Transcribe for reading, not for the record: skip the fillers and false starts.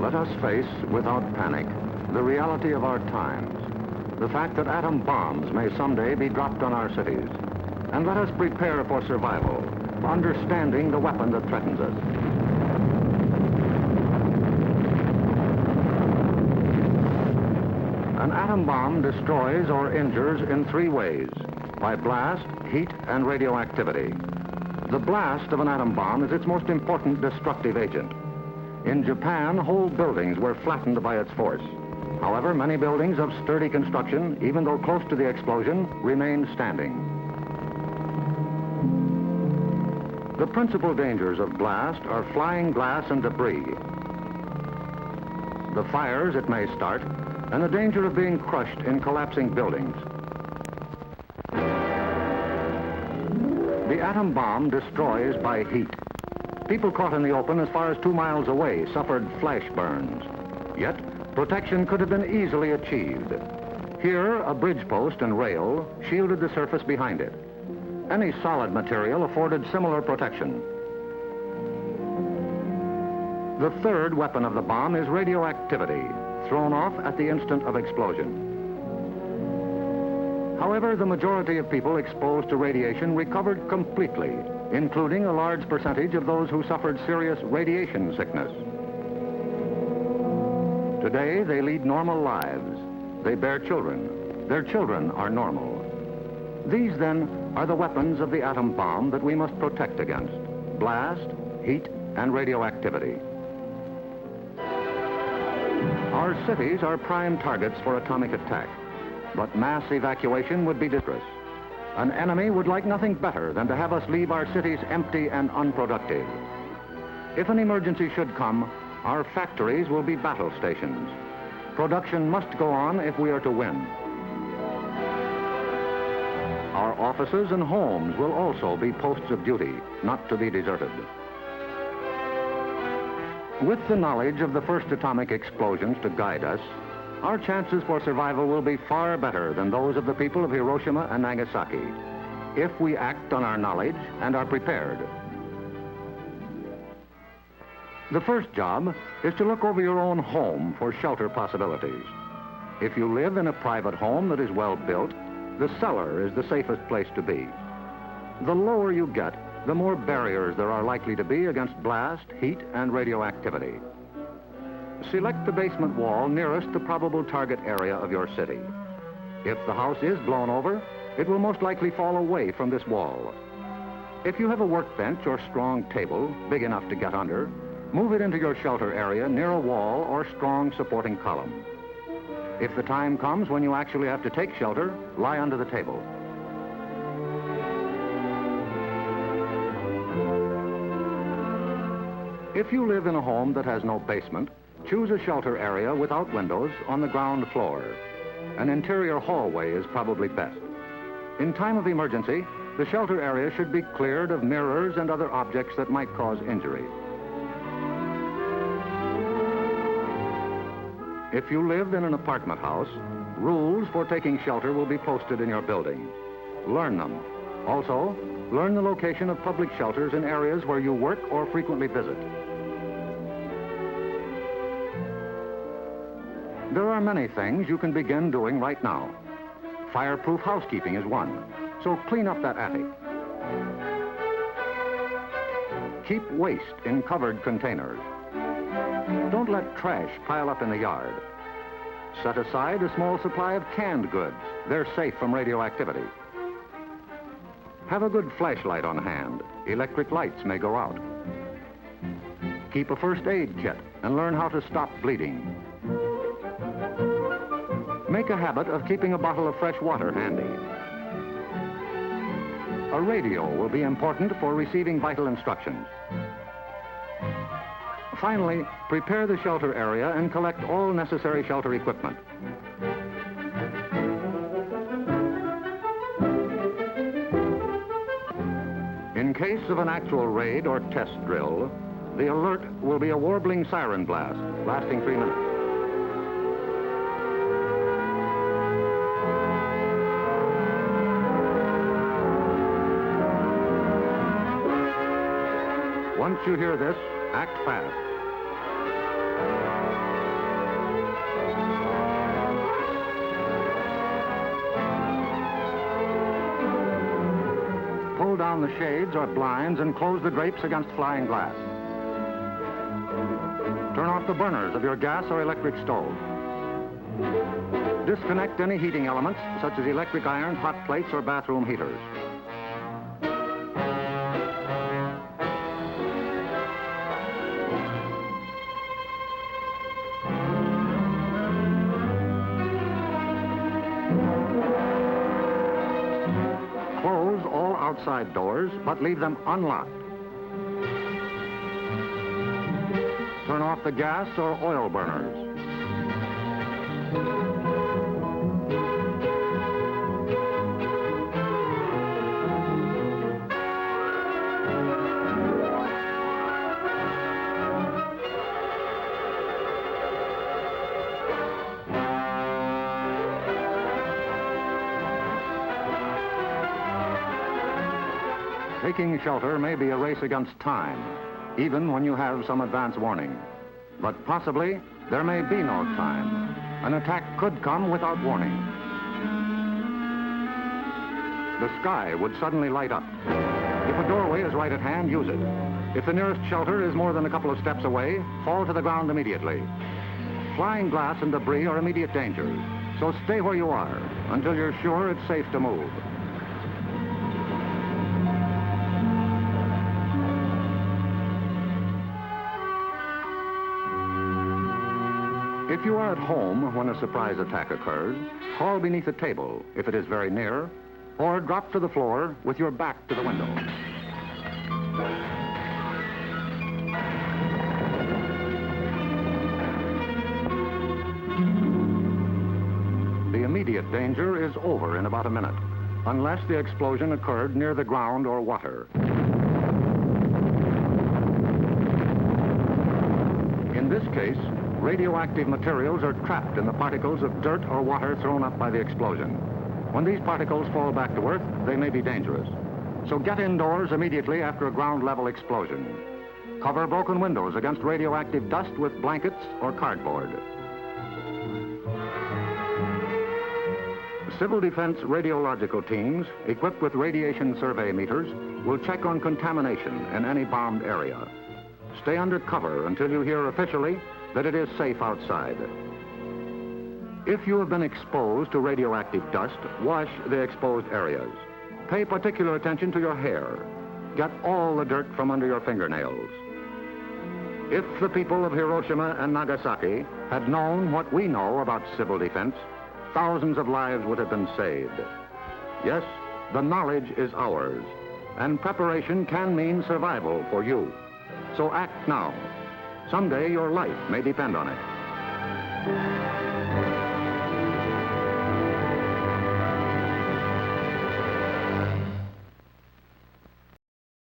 Let us face, without panic, the reality of our times. The fact that atom bombs may someday be dropped on our cities. And let us prepare for survival, for understanding the weapon that threatens us. An atom bomb destroys or injures in three ways: by blast, heat, and radioactivity. The blast of an atom bomb is its most important destructive agent. In Japan, whole buildings were flattened by its force. However, many buildings of sturdy construction, even though close to the explosion, remained standing. The principal dangers of blast are flying glass and debris, the fires it may start, and the danger of being crushed in collapsing buildings. The atom bomb destroys by heat. People caught in the open as far as 2 miles away suffered flash burns. Yet, protection could have been easily achieved. Here, a bridge post and rail shielded the surface behind it. Any solid material afforded similar protection. The third weapon of the bomb is radioactivity, thrown off at the instant of explosion. However, the majority of people exposed to radiation recovered completely, including a large percentage of those who suffered serious radiation sickness. Today, they lead normal lives. They bear children. Their children are normal. These, then, are the weapons of the atom bomb that we must protect against: blast, heat, and radioactivity. Our cities are prime targets for atomic attack, but mass evacuation would be disastrous. An enemy would like nothing better than to have us leave our cities empty and unproductive. If an emergency should come, our factories will be battle stations. Production must go on if we are to win. Our offices and homes will also be posts of duty, not to be deserted. With the knowledge of the first atomic explosions to guide us, our chances for survival will be far better than those of the people of Hiroshima and Nagasaki, if we act on our knowledge and are prepared. The first job is to look over your own home for shelter possibilities. If you live in a private home that is well built, the cellar is the safest place to be. The lower you get, the more barriers there are likely to be against blast, heat, and radioactivity. Select the basement wall nearest the probable target area of your city. If the house is blown over, it will most likely fall away from this wall. If you have a workbench or strong table big enough to get under, move it into your shelter area near a wall or strong supporting column. If the time comes when you actually have to take shelter, lie under the table. If you live in a home that has no basement, choose a shelter area without windows on the ground floor. An interior hallway is probably best. In time of emergency, the shelter area should be cleared of mirrors and other objects that might cause injury. If you live in an apartment house, rules for taking shelter will be posted in your building. Learn them. Also, learn the location of public shelters in areas where you work or frequently visit. There are many things you can begin doing right now. Fireproof housekeeping is one, so clean up that attic. Keep waste in covered containers. Don't let trash pile up in the yard. Set aside a small supply of canned goods. They're safe from radioactivity. Have a good flashlight on hand. Electric lights may go out. Keep a first aid kit and learn how to stop bleeding. Make a habit of keeping a bottle of fresh water handy. A radio will be important for receiving vital instructions. Finally, prepare the shelter area and collect all necessary shelter equipment. In case of an actual raid or test drill, the alert will be a warbling siren blast lasting 3 minutes. Once you hear this, act fast. Pull down the shades or blinds and close the drapes against flying glass. Turn off the burners of your gas or electric stove. Disconnect any heating elements, such as electric irons, hot plates, or bathroom heaters. Close all outside doors, but leave them unlocked. Turn off the gas or oil burners. Taking shelter may be a race against time, even when you have some advance warning. But possibly, there may be no time. An attack could come without warning. The sky would suddenly light up. If a doorway is right at hand, use it. If the nearest shelter is more than a couple of steps away, fall to the ground immediately. Flying glass and debris are immediate dangers, so stay where you are until you're sure it's safe to move. If you are at home when a surprise attack occurs, crawl beneath a table if it is very near, or drop to the floor with your back to the window. The immediate danger is over in about a minute, unless the explosion occurred near the ground or water. In this case, radioactive materials are trapped in the particles of dirt or water thrown up by the explosion. When these particles fall back to Earth, they may be dangerous. So get indoors immediately after a ground-level explosion. Cover broken windows against radioactive dust with blankets or cardboard. Civil defense radiological teams, equipped with radiation survey meters, will check on contamination in any bombed area. Stay under cover until you hear officially that it is safe outside. If you have been exposed to radioactive dust, wash the exposed areas. Pay particular attention to your hair. Get all the dirt from under your fingernails. If the people of Hiroshima and Nagasaki had known what we know about civil defense, thousands of lives would have been saved. Yes, the knowledge is ours, and preparation can mean survival for you. So act now. Someday your life may depend on it.